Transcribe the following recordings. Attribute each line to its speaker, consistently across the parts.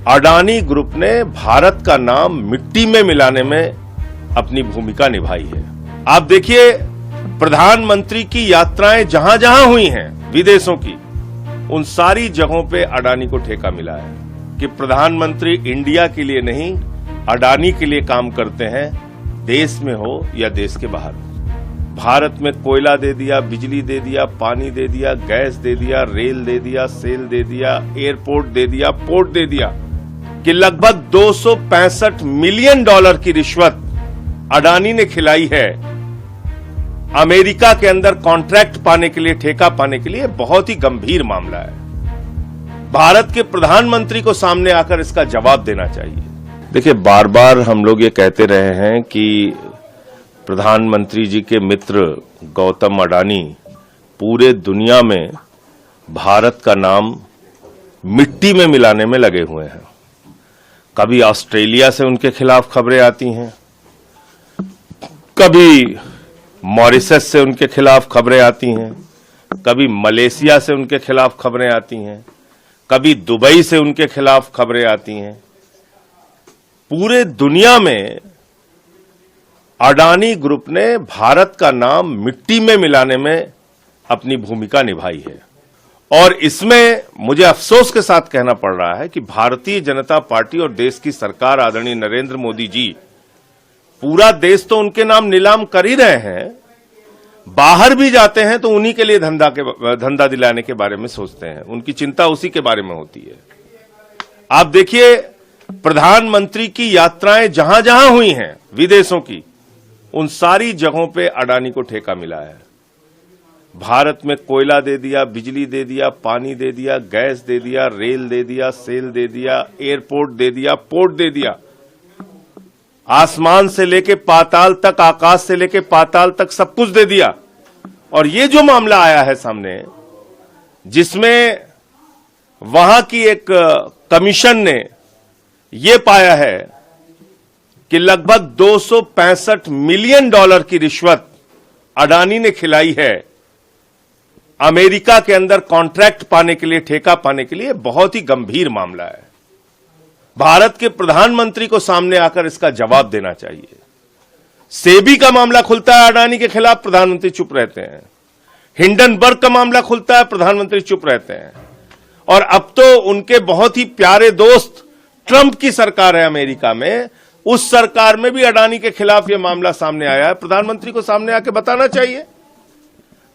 Speaker 1: Adani group ने भारत का नाम मिट्टी में मिलाने में अपनी भूमिका निभाई है। आप देखिए, प्रधानमंत्री की यात्राएं जहां जहां हुई हैं विदेशों की, उन सारी जगहों पे अडानी को ठेका मिला है कि प्रधानमंत्री इंडिया के लिए नहीं, अडानी के लिए काम करते हैं, देश में हो या देश के बाहर हो। भारत में कोयला दे दिया, बिजली दे दिया, पानी दे दिया, गैस दे दिया, रेल दे दिया, सेल दे दिया, एयरपोर्ट दे दिया, पोर्ट दे दिया कि लगभग $265 मिलियन की रिश्वत अडानी ने खिलाई है अमेरिका के अंदर कॉन्ट्रैक्ट पाने के लिए, ठेका पाने के लिए। बहुत ही गंभीर मामला है। भारत के प्रधानमंत्री को सामने आकर इसका जवाब देना चाहिए। देखिए, बार बार हम लोग ये कहते रहे हैं कि प्रधानमंत्री जी के मित्र गौतम अडानी पूरे दुनिया में भारत का नाम मिट्टी में मिलाने में लगे हुए हैं। कभी ऑस्ट्रेलिया से उनके खिलाफ खबरें आती हैं, कभी मॉरिशस से उनके खिलाफ खबरें आती हैं, कभी मलेशिया से उनके खिलाफ खबरें आती हैं, कभी दुबई से उनके खिलाफ खबरें आती हैं। पूरे दुनिया में अडानी ग्रुप ने भारत का नाम मिट्टी में मिलाने में अपनी भूमिका निभाई है। और इसमें मुझे अफसोस के साथ कहना पड़ रहा है कि भारतीय जनता पार्टी और देश की सरकार, आदरणीय नरेंद्र मोदी जी, पूरा देश तो उनके नाम नीलाम कर ही रहे हैं, बाहर भी जाते हैं तो उन्हीं के लिए धंधा दिलाने के बारे में सोचते हैं। उनकी चिंता उसी के बारे में होती है। आप देखिए, प्रधानमंत्री की यात्राएं जहां जहां हुई हैं विदेशों की, उन सारी जगहों पे अडानी को ठेका मिला है। भारत में कोयला दे दिया, बिजली दे दिया, पानी दे दिया, गैस दे दिया, रेल दे दिया, सेल दे दिया, एयरपोर्ट दे दिया, पोर्ट दे दिया। आसमान से लेके पाताल तक, आकाश से लेके पाताल तक सब कुछ दे दिया। और ये जो मामला आया है सामने, जिसमें वहां की एक कमीशन ने ये पाया है कि लगभग $265 मिलियन की रिश्वत अडानी ने खिलाई है अमेरिका के अंदर कॉन्ट्रैक्ट पाने के लिए, ठेका पाने के लिए। बहुत ही गंभीर मामला है। भारत के प्रधानमंत्री को सामने आकर इसका जवाब देना चाहिए। सेबी का मामला खुलता है अडानी के खिलाफ, प्रधानमंत्री चुप रहते हैं। हिंडनबर्ग का मामला खुलता है, प्रधानमंत्री चुप रहते हैं। और अब तो उनके बहुत ही प्यारे दोस्त ट्रंप की सरकार है अमेरिका में, उस सरकार में भी अडानी के खिलाफ यह मामला सामने आया है। प्रधानमंत्री को सामने आके बताना चाहिए।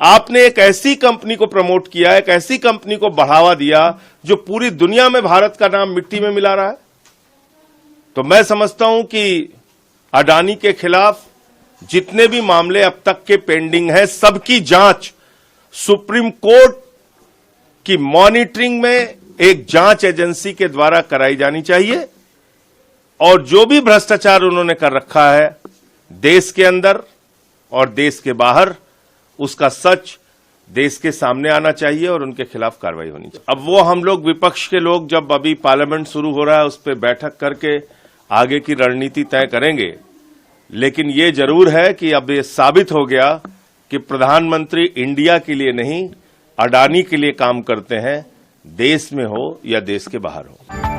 Speaker 1: आपने एक ऐसी कंपनी को प्रमोट किया, एक ऐसी कंपनी को बढ़ावा दिया जो पूरी दुनिया में भारत का नाम मिट्टी में मिला रहा है। तो मैं समझता हूं कि अडानी के खिलाफ जितने भी मामले अब तक के पेंडिंग हैं, सबकी जांच सुप्रीम कोर्ट की मॉनिटरिंग में एक जांच एजेंसी के द्वारा कराई जानी चाहिए। और जो भी भ्रष्टाचार उन्होंने कर रखा है देश के अंदर और देश के बाहर, उसका सच देश के सामने आना चाहिए और उनके खिलाफ कार्रवाई होनी चाहिए। अब वो हम लोग विपक्ष के लोग, जब अभी पार्लियामेंट शुरू हो रहा है, उस पर बैठक करके आगे की रणनीति तय करेंगे। लेकिन ये जरूर है कि अब ये साबित हो गया कि प्रधानमंत्री इंडिया के लिए नहीं, अडानी के लिए काम करते हैं, देश में हो या देश के बाहर हो।